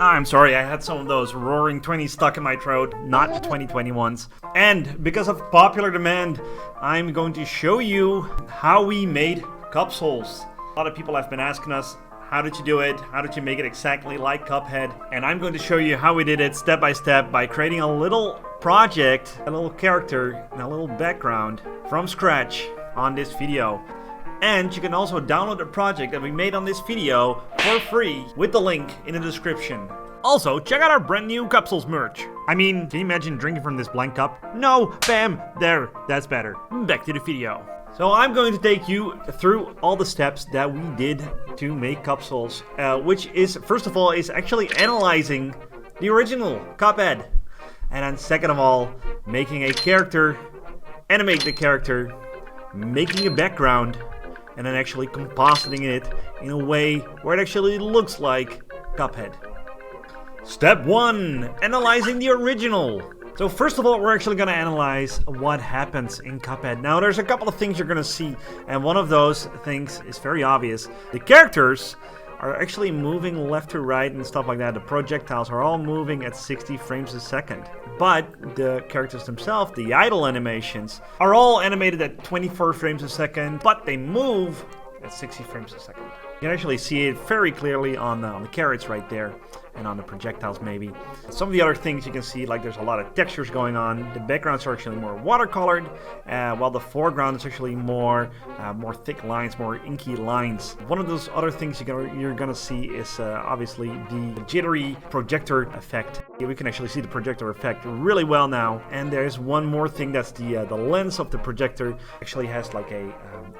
I'm sorry, I had some of those roaring 20s stuck in my throat, not the 2021s. And because of popular demand, I'm going to show you how we made Cupsouls. A lot of people have been asking us, how did you do it? How did you make it exactly like Cuphead? And I'm going to show you how we did it step by step by creating a little project, a little character, and a little background from scratch on this video. And you can also download the project that we made on this video for free with the link in the description. Also, check out our brand new Cupsouls merch. I mean, can you imagine drinking from this blank cup? No, bam, there, that's better. Back to the video. So I'm going to take you through all the steps that we did to make Cupsouls, which is, first of all, is actually analyzing the original Cuphead. And then second of all, making a character, animate the character, making a background, and then actually compositing it in a way where it actually looks like Cuphead. Step 1, analyzing the original. So first of all, we're actually going to analyze what happens in Cuphead. Now there's a couple of things you're going to see, and one of those things is very obvious. The characters are actually moving left to right and stuff like that. The projectiles are all moving at 60 frames a second. But the characters themselves, the idle animations, are all animated at 24 frames a second, but they move at 60 frames a second. You can actually see it very clearly on the carrots right there, and on the projectiles maybe. Some of the other things you can see, like there's a lot of textures going on. The backgrounds are actually more watercolored, while the foreground is actually more thick lines, more inky lines. One of those other things you're gonna see is obviously the jittery projector effect. We can actually see the projector effect really well now. And there's one more thing, that's the lens of the projector actually has like a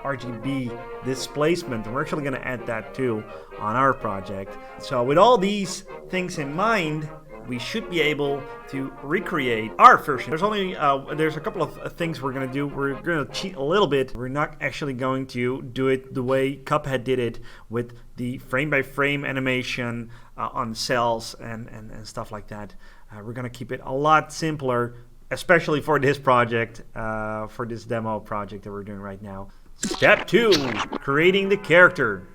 RGB displacement, and we're actually gonna add that too on our project. So with all these things in mind, we should be able to recreate our version. There's a couple of things we're gonna do. We're gonna cheat a little bit. We're not actually going to do it the way Cuphead did it, with the frame-by-frame animation on cells and stuff like that. We're gonna keep it a lot simpler, especially for this project, for this demo project that we're doing right now. Step 2, creating the character.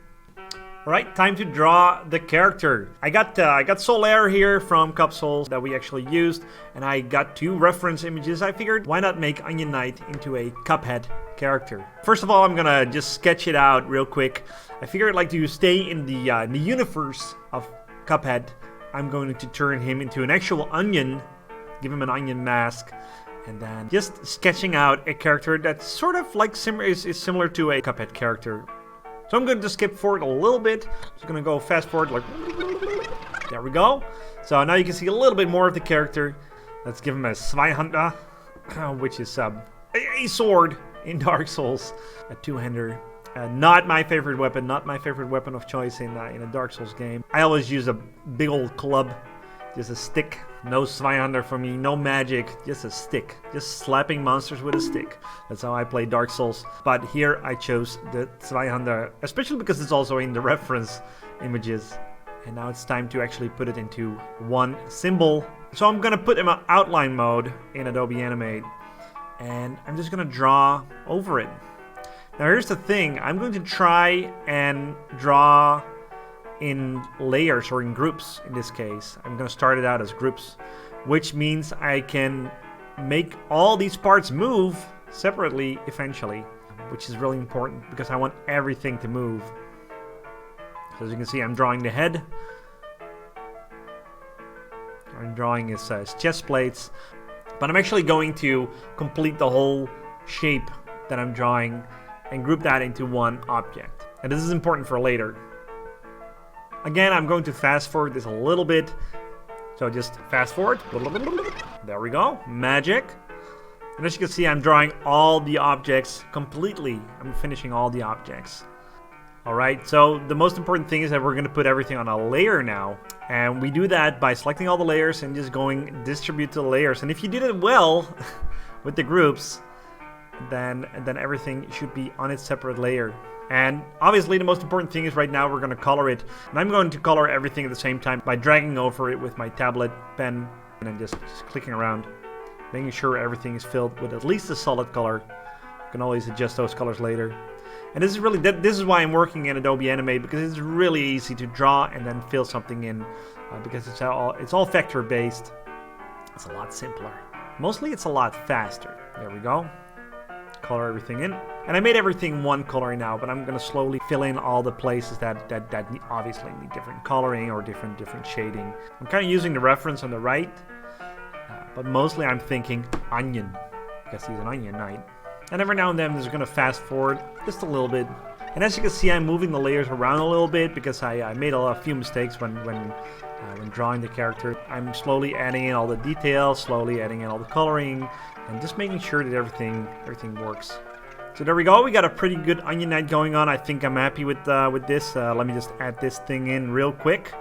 Alright, time to draw the character. I got Solaire here from Cupsouls that we actually used, and I got 2 reference images. I figured, why not make Onion Knight into a Cuphead character? First of all, I'm gonna just sketch it out real quick. I figured I'd like to stay in the universe of Cuphead. I'm going to turn him into an actual onion, give him an onion mask, and then just sketching out a character that's sort of like is similar to a Cuphead character. So I'm going to skip forward a little bit. Just going to go fast forward like... There we go. So now you can see a little bit more of the character. Let's give him a Zweihander, which is a sword in Dark Souls. A two-hander. Not my favorite weapon. Not my favorite weapon of choice in a Dark Souls game. I always use a big old club. Just a stick. No Zweihander for me, no magic, just a stick. Just slapping monsters with a stick. That's how I play Dark Souls. But here I chose the Zweihander, especially because it's also in the reference images. And now it's time to actually put it into one symbol. So I'm gonna put him on outline mode in Adobe Animate. And I'm just gonna draw over it. Now here's the thing, I'm going to try and draw in layers, or in groups in this case. I'm going to start it out as groups, which means I can make all these parts move separately eventually, which is really important because I want everything to move. So as you can see, I'm drawing the head. I'm drawing his chest plates, but I'm actually going to complete the whole shape that I'm drawing and group that into one object. And this is important for later. Again, I'm going to fast forward this a little bit. So just fast forward. There we go. Magic. And as you can see, I'm drawing all the objects completely. I'm finishing all the objects. Alright, so the most important thing is that we're going to put everything on a layer now. And we do that by selecting all the layers and just going distribute to the layers. And if you did it well with the groups, then everything should be on its separate layer. And obviously the most important thing is right now we're going to color it. And I'm going to color everything at the same time by dragging over it with my tablet pen and then just clicking around, making sure everything is filled with at least a solid color. You can always adjust those colors later. And this is why I'm working in Adobe Animate, because it's really easy to draw and then fill something in because it's all vector based. It's a lot simpler. Mostly it's a lot faster. There we go. Color everything in. And I made everything one color now, but I'm gonna slowly fill in all the places that obviously need different coloring or different shading. I'm kind of using the reference on the right, but mostly I'm thinking onion, because he's an onion knight. And every now and then I'm just gonna fast forward just a little bit. And as you can see, I'm moving the layers around a little bit because I made a few mistakes when drawing the character. I'm slowly adding in all the details, slowly adding in all the coloring, and just making sure that everything works. So there we go. We got a pretty good onion knight going on. I think I'm happy with this. Let me just add this thing in real quick,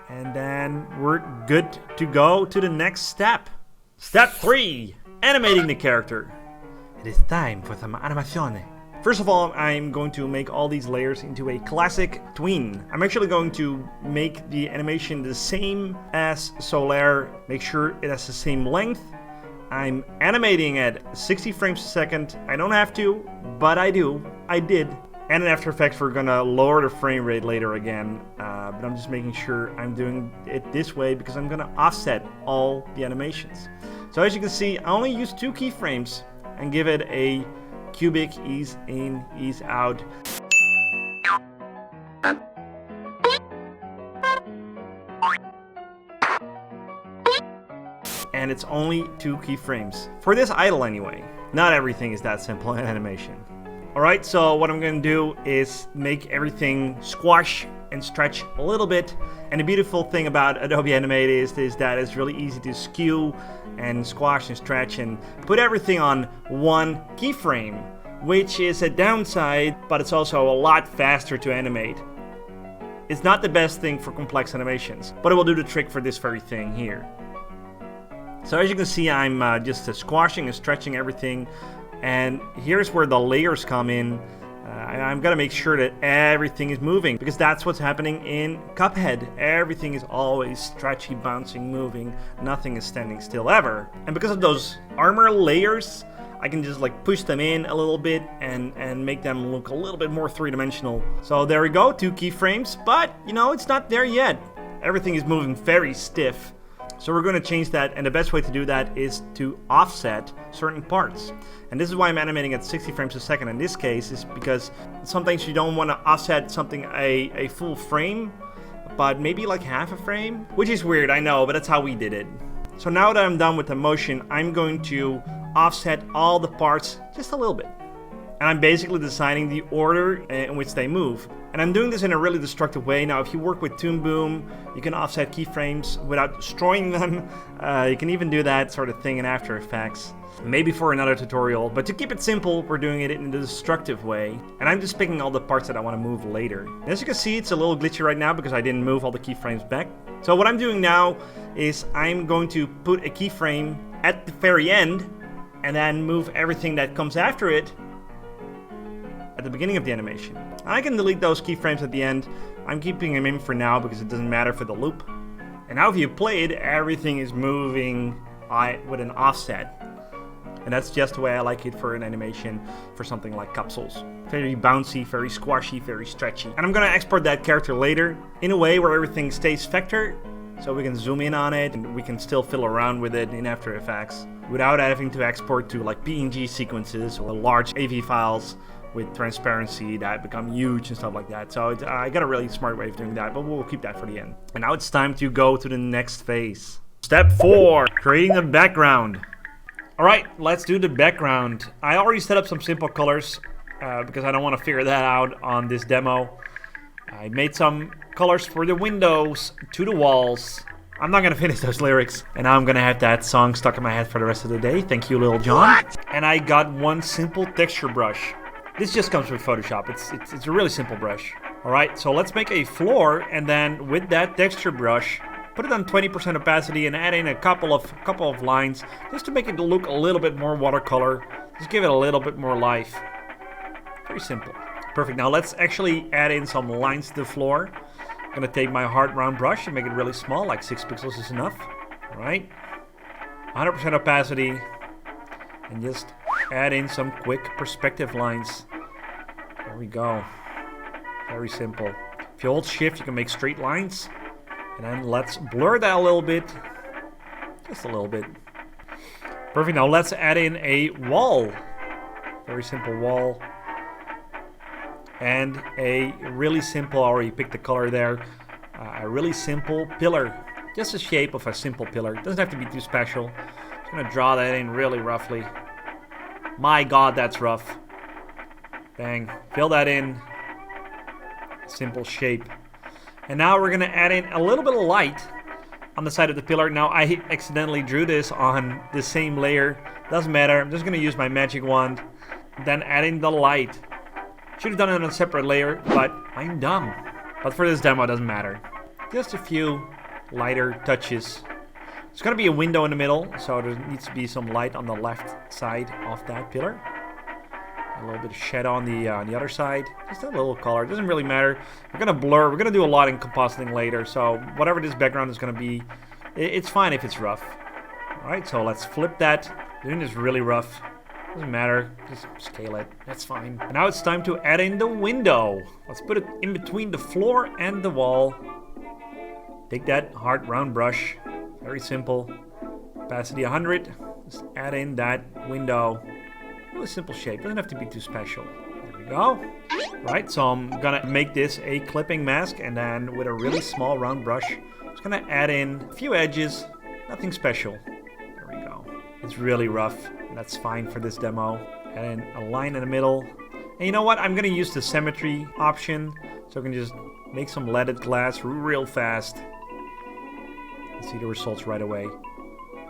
and then we're good to go to the next step. Step 3: animating the character. It is time for some animazione. First of all, I'm going to make all these layers into a classic tween. I'm actually going to make the animation the same as Solaire, make sure it has the same length. I'm animating at 60 frames a second. I don't have to, but I do. I did. And in After Effects, we're gonna lower the frame rate later again, but I'm just making sure I'm doing it this way because I'm gonna offset all the animations. So as you can see, I only use 2 keyframes and give it a cubic ease in, ease out. And it's only 2 keyframes. For this idle anyway. Not everything is that simple in animation. Alright, so what I'm gonna do is make everything squash and stretch a little bit. And the beautiful thing about Adobe Animate is that it's really easy to skew and squash and stretch and put everything on one keyframe, which is a downside, but it's also a lot faster to animate. It's not the best thing for complex animations, but it will do the trick for this very thing here. So as you can see, I'm just squashing and stretching everything, and here's where the layers come in. I'm gonna make sure that everything is moving, because that's what's happening in Cuphead. Everything is always stretchy, bouncing, moving. Nothing is standing still ever. And because of those armor layers, I can just like push them in a little bit and make them look a little bit more three-dimensional. So there we go, 2 keyframes, but you know, it's not there yet. Everything is moving very stiff. So we're going to change that, and the best way to do that is to offset certain parts. And this is why I'm animating at 60 frames a second in this case, is because sometimes you don't want to offset something a full frame, but maybe like half a frame, which is weird, I know, but that's how we did it. So now that I'm done with the motion, I'm going to offset all the parts just a little bit. And I'm basically designing the order in which they move. And I'm doing this in a really destructive way. Now, if you work with Toon Boom, you can offset keyframes without destroying them. You can even do that sort of thing in After Effects. Maybe for another tutorial, but to keep it simple, we're doing it in a destructive way. And I'm just picking all the parts that I want to move later. And as you can see, it's a little glitchy right now because I didn't move all the keyframes back. So what I'm doing now is I'm going to put a keyframe at the very end and then move everything that comes after it at the beginning of the animation. I can delete those keyframes at the end. I'm keeping them in for now because it doesn't matter for the loop. And now if you play it, everything is moving with an offset. And that's just the way I like it for an animation for something like Cupsouls. Very bouncy, very squashy, very stretchy. And I'm gonna export that character later in a way where everything stays vector, so we can zoom in on it and we can still fiddle around with it in After Effects without having to export to like PNG sequences or large AV files with transparency that become huge and stuff like that. So I got a really smart way of doing that, but we'll keep that for the end. And now it's time to go to the next phase. Step 4, creating the background. Alright, let's do the background. I already set up some simple colors because I don't want to figure that out on this demo. I made some colors for the windows, to the walls. I'm not gonna finish those lyrics, and now I'm gonna have that song stuck in my head for the rest of the day. Thank you, Lil Jon. What? And I got one simple texture brush. This just comes with Photoshop. It's a really simple brush. Alright, so let's make a floor, and then with that texture brush, put it on 20% opacity and add in a couple of lines just to make it look a little bit more watercolor. Just give it a little bit more life. Very simple. Perfect. Now let's actually add in some lines to the floor. I'm gonna take my hard round brush and make it really small, like 6 pixels is enough. Alright. 100% opacity. And just add in some quick perspective lines. There we go. Very simple. If you hold shift, you can make straight lines. And then let's blur that a little bit. Just a little bit. Perfect. Now let's add in a wall. Very simple wall. And a really simple, I already picked the color there. A really simple pillar. Just the shape of a simple pillar. It doesn't have to be too special. Just gonna draw that in really roughly. My God, that's rough. Bang. Fill that in. Simple shape. And now we're gonna add in a little bit of light on the side of the pillar. Now I accidentally drew this on the same layer. Doesn't matter. I'm just gonna use my magic wand. Then add in the light. Should have done it on a separate layer, but I'm dumb. But for this demo, it doesn't matter. Just a few lighter touches. There's gonna be a window in the middle, so there needs to be some light on the left side of that pillar. A little bit of shadow on the other side. Just a little color. It doesn't really matter. We're gonna blur. We're gonna do a lot in compositing later, so whatever this background is gonna be, it's fine if it's rough. All right, so let's flip that. Doing this really rough. Doesn't matter, just scale it, that's fine. And now it's time to add in the window. Let's put it in between the floor and the wall. Take that hard round brush, very simple. Opacity 100, just add in that window. Really simple shape, doesn't have to be too special. There we go. Right, so I'm gonna make this a clipping mask, and then with a really small round brush, I'm just gonna add in a few edges, nothing special. There we go. It's really rough. That's fine for this demo. And a line in the middle. And you know what? I'm gonna use the symmetry option, so I can just make some leaded glass real fast. See the results right away.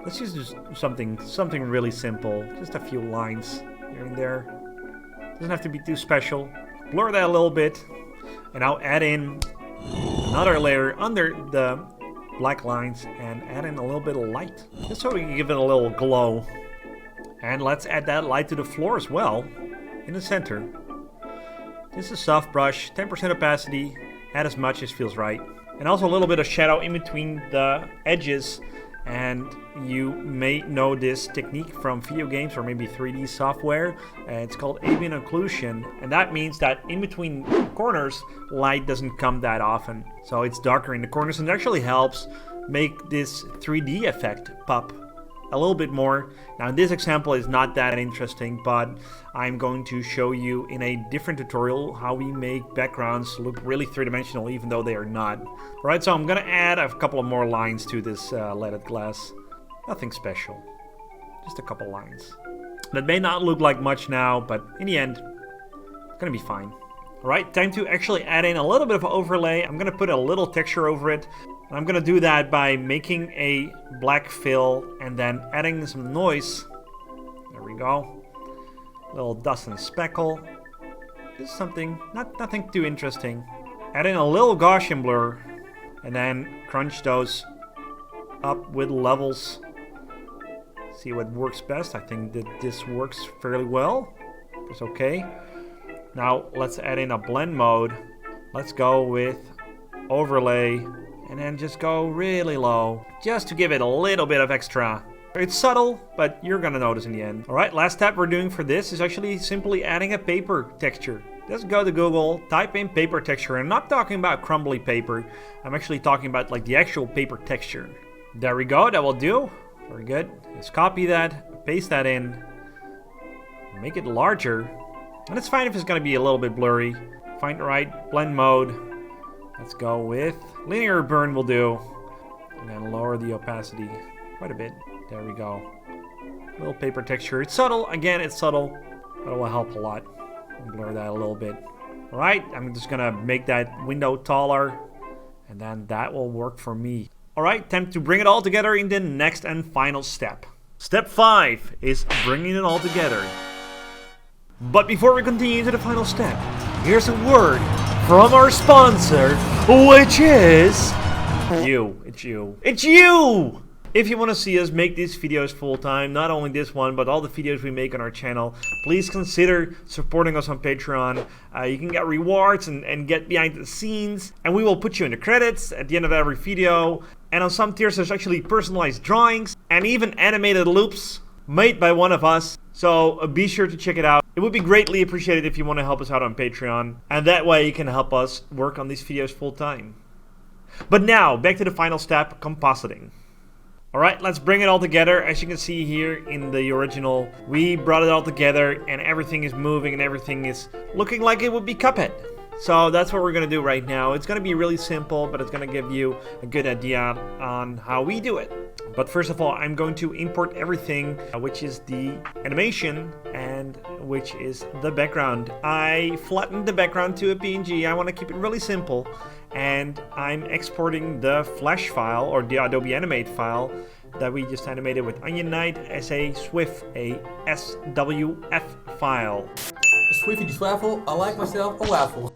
Let's just do something really simple. Just a few lines here and there. Doesn't have to be too special. Blur that a little bit, and I'll add in another layer under the black lines and add in a little bit of light, just so we can give it a little glow. And let's add that light to the floor as well, in the center. Just a soft brush, 10% opacity, add as much as feels right. And also a little bit of shadow in between the edges. And you may know this technique from video games or maybe 3D software. It's called ambient occlusion. And that means that in between corners, light doesn't come that often. So it's darker in the corners, and it actually helps make this 3D effect pop a little bit more. Now this example is not that interesting, but I'm going to show you in a different tutorial how we make backgrounds look really three-dimensional even though they are not. Alright, so I'm gonna add a couple of more lines to this leaded glass. Nothing special, just a couple lines. That may not look like much now, but in the end, it's gonna be fine. Alright, time to actually add in a little bit of overlay. I'm gonna put a little texture over it. And I'm gonna do that by making a black fill and then adding some noise. There we go. A little dust and speckle. Just something, nothing too interesting. Add in a little Gaussian blur and then crunch those up with levels. See what works best. I think that this works fairly well. It's okay. Now let's add in a blend mode. Let's go with overlay. And then just go really low, just to give it a little bit of extra. It's subtle, but you're gonna notice in the end. Alright, last step we're doing for this is actually simply adding a paper texture. Just go to Google, type in paper texture. I'm not talking about crumbly paper. I'm actually talking about like the actual paper texture. There we go, that will do. Very good. Just copy that, paste that in, make it larger. And it's fine if it's gonna be a little bit blurry. Find the right blend mode. Let's go with linear burn will do. And then lower the opacity quite a bit. There we go. Little paper texture. It's subtle. Again, it's subtle, but it will help a lot. Blur that a little bit. Alright, I'm just gonna make that window taller, and then that will work for me. Alright, time to bring it all together in the next and final step. Step 5 is bringing it all together. But before we continue to the final step, here's a word from our sponsor, which is you. It's you. It's you! If you want to see us make these videos full-time, not only this one, but all the videos we make on our channel, please consider supporting us on Patreon. You can get rewards and get behind the scenes, and we will put you in the credits at the end of every video. And on some tiers, there's actually personalized drawings and even animated loops made by one of us. So be sure to check it out. It would be greatly appreciated if you want to help us out on Patreon, and that way you can help us work on these videos full-time. But now, back to the final step, compositing. Alright, let's bring it all together. As you can see here in the original, we brought it all together and everything is moving and everything is looking like it would be Cuphead. So that's what we're going to do right now. It's going to be really simple, but it's going to give you a good idea on how we do it. But first of all, I'm going to import everything, which is the animation and which is the background. I flattened the background to a PNG. I want to keep it really simple. And I'm exporting the Flash file or the Adobe Animate file that we just animated with Onion Knight as a SWF, a SWF file. Swiffy the Swaffle, I like myself a waffle.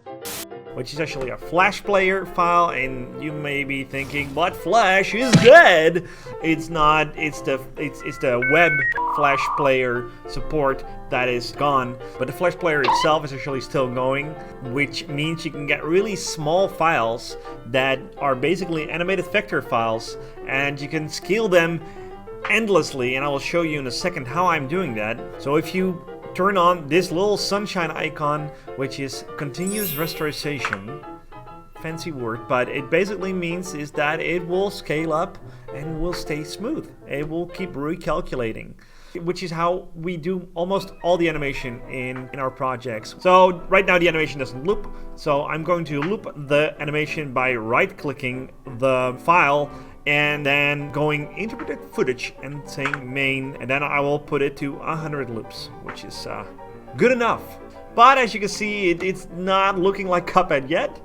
Which is actually a Flash player file, and you may be thinking, but Flash is dead. It's not. It's the web Flash player support that is gone. But the Flash player itself is actually still going, which means you can get really small files that are basically animated vector files, and you can scale them endlessly. And I will show you in a second how I'm doing that. So if you turn on this little sunshine icon, which is continuous restoration, fancy word, but it basically means is that it will scale up and will stay smooth. It will keep recalculating, which is how we do almost all the animation in our projects. So right now the animation doesn't loop, so I'm going to loop the animation by right-clicking the file and then going interpreted footage and saying main, and then I will put it to 100 loops, which is good enough. But as you can see, it's not looking like Cuphead yet.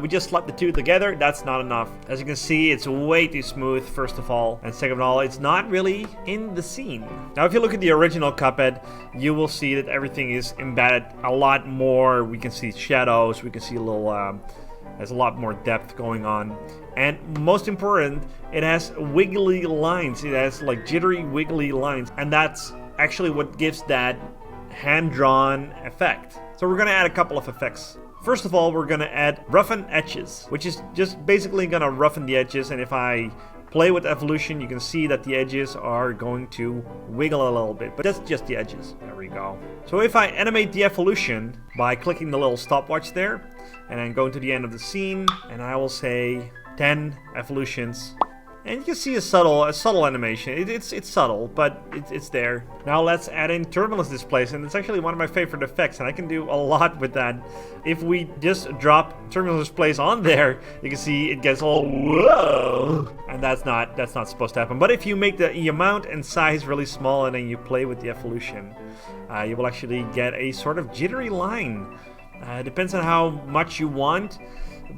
We just slapped the two together. That's not enough. As you can see, it's way too smooth, first of all, and second of all, it's not really in the scene. Now, if you look at the original Cuphead, you will see that everything is embedded a lot more. We can see shadows, we can see a little there's a lot more depth going on. And most important, it has wiggly lines. It has like jittery, wiggly lines. And that's actually what gives that hand-drawn effect. So we're going to add a couple of effects. First of all, we're going to add roughen edges, which is just basically going to roughen the edges. And if I play with evolution, you can see that the edges are going to wiggle a little bit, but that's just the edges. There we go. So if I animate the evolution by clicking the little stopwatch there, and then going to the end of the scene, and I will say 10 evolutions. And you can see a subtle animation. It's subtle, but it's there. Now let's add in turbulence displays, and it's actually one of my favorite effects, and I can do a lot with that. If we just drop turbulence displays on there, you can see it gets all whoa, and that's not supposed to happen. But if you make the amount and size really small, and then you play with the evolution, you will actually get a sort of jittery line. Depends on how much you want.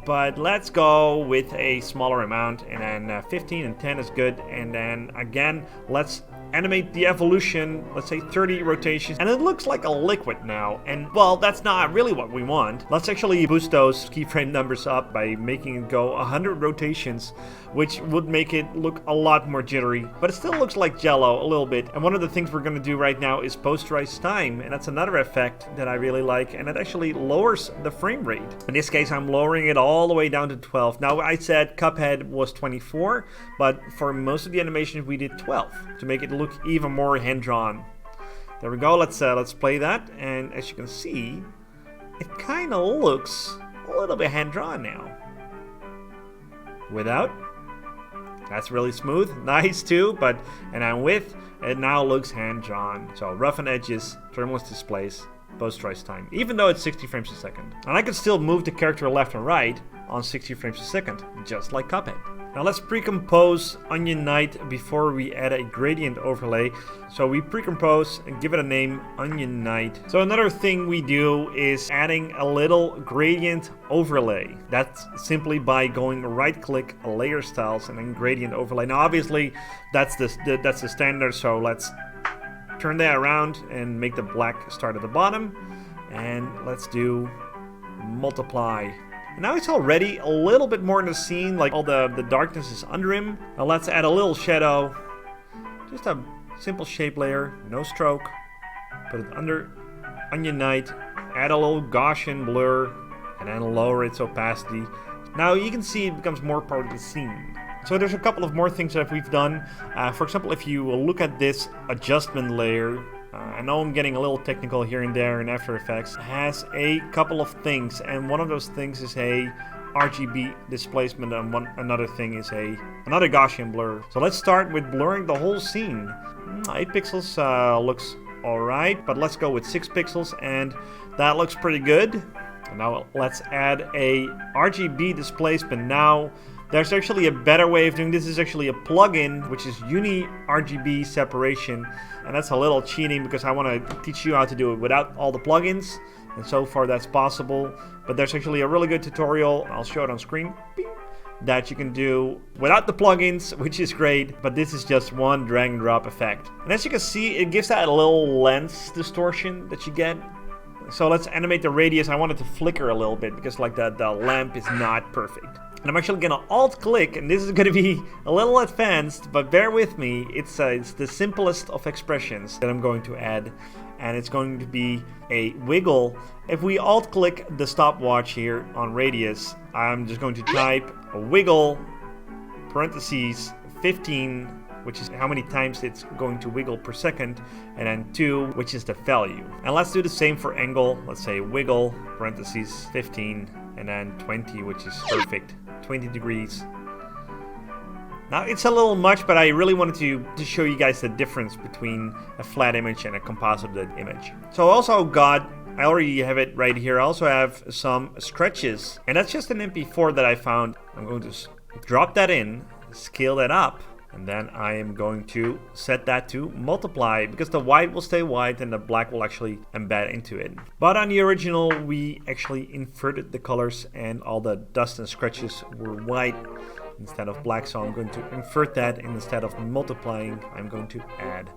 But let's go with a smaller amount, and then 15 and 10 is good. And then again, let's animate the evolution, let's say 30 rotations, and it looks like a liquid now. And well, that's not really what we want. Let's actually boost those keyframe numbers up by making it go 100 rotations, which would make it look a lot more jittery, but it still looks like Jello a little bit. And one of the things we're going to do right now is posterize time, and that's another effect that I really like, and it actually lowers the frame rate. In this case, I'm lowering it all the way down to 12. Now, I said Cuphead was 24, but for most of the animations we did 12 to make it look even more hand-drawn. There we go. Let's play that, and as you can see, it kind of looks a little bit hand-drawn now. Without, that's really smooth, nice too. But and then with, it now looks hand-drawn. So roughen edges, turbulence displays, posterize time, even though it's 60 frames a second. And I can still move the character left and right on 60 frames a second, just like Cuphead. Now let's pre-compose Onion Knight before we add a gradient overlay. So we pre-compose and give it a name, Onion Knight. So another thing we do is adding a little gradient overlay. That's simply by going right-click layer styles and then gradient overlay. Now obviously that's the standard, so let's turn that around and make the black start at the bottom. And let's do multiply. And now it's already a little bit more in the scene, like all the darkness is under him. Now let's add a little shadow. Just a simple shape layer, no stroke. Put it under Onion Knight. Add a little Gaussian blur, and then lower its opacity. Now you can see it becomes more part of the scene. So there's a couple of more things that we've done. For example, if you look at this adjustment layer, I know I'm getting a little technical here and there in After Effects. It has a couple of things, and one of those things is a RGB displacement, and another thing is another Gaussian blur. So let's start with blurring the whole scene. 8 pixels looks alright, but let's go with 6 pixels, and that looks pretty good. And now let's add a RGB displacement. Now there's actually a better way of doing this. Is actually a plugin which is Uni RGB separation, and that's a little cheating because I want to teach you how to do it without all the plugins, and so far that's possible. But there's actually a really good tutorial, I'll show it on screen, that you can do without the plugins, which is great, but this is just one drag and drop effect. And as you can see, it gives that a little lens distortion that you get. So let's animate the radius. I want it to flicker a little bit because like the lamp is not perfect. And I'm actually gonna alt click, and this is gonna be a little advanced, but bear with me. It's the simplest of expressions that I'm going to add, and it's going to be a wiggle. If we alt click the stopwatch here on radius, I'm just going to type a wiggle parentheses 15, which is how many times it's going to wiggle per second, and then 2, which is the value. And let's do the same for angle. Let's say wiggle parentheses 15 and then 20, which is perfect, 20 degrees. Now it's a little much, but I really wanted to show you guys the difference between a flat image and a composited image. So I also got, I already have it right here, I also have some scratches, and that's just an MP4 that I found. I'm going to drop that in, scale that up, and then I am going to set that to multiply, because the white will stay white and the black will actually embed into it. But on the original, we actually inverted the colors and all the dust and scratches were white instead of black. So I'm going to invert that, and instead of multiplying, I'm going to add.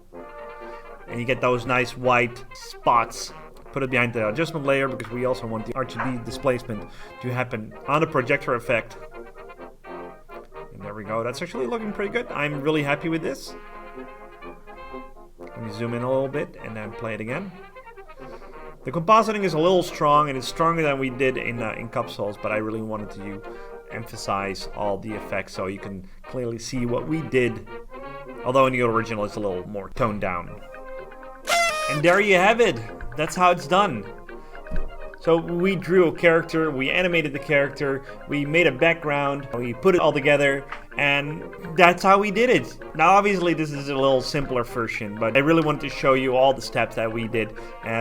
And you get those nice white spots. Put it behind the adjustment layer because we also want the RGB displacement to happen on the projector effect. There we go. That's actually looking pretty good. I'm really happy with this. Let me zoom in a little bit and then play it again. The compositing is a little strong, and it's stronger than we did in Cupsouls, but I really wanted to emphasize all the effects so you can clearly see what we did. Although in the original it's a little more toned down. And there you have it. That's how it's done. So we drew a character, we animated the character, we made a background, we put it all together, and that's how we did it. Now obviously this is a little simpler version, but I really wanted to show you all the steps that we did,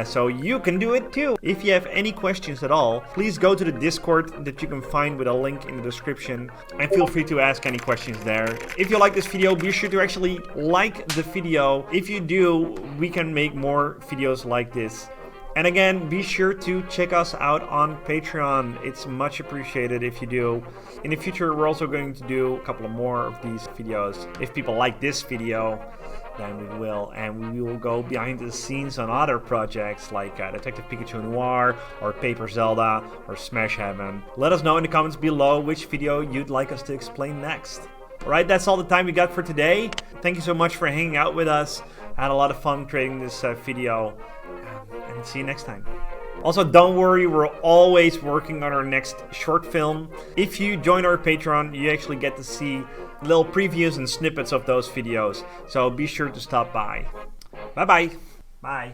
so you can do it too. If you have any questions at all, please go to the Discord that you can find with a link in the description, and feel free to ask any questions there. If you like this video, be sure to actually like the video. If you do, we can make more videos like this. And again, be sure to check us out on Patreon. It's much appreciated if you do. In the future, we're also going to do a couple of more of these videos. If people like this video, then we will. And we will go behind the scenes on other projects like Detective Pikachu Noir, or Paper Zelda, or Smash Heaven. Let us know in the comments below which video you'd like us to explain next. Alright, that's all the time we got for today. Thank you so much for hanging out with us. I had a lot of fun creating this video. And see you next time. Also, don't worry, we're always working on our next short film. If you join our Patreon, you actually get to see little previews and snippets of those videos. So be sure to stop by. Bye-bye. Bye.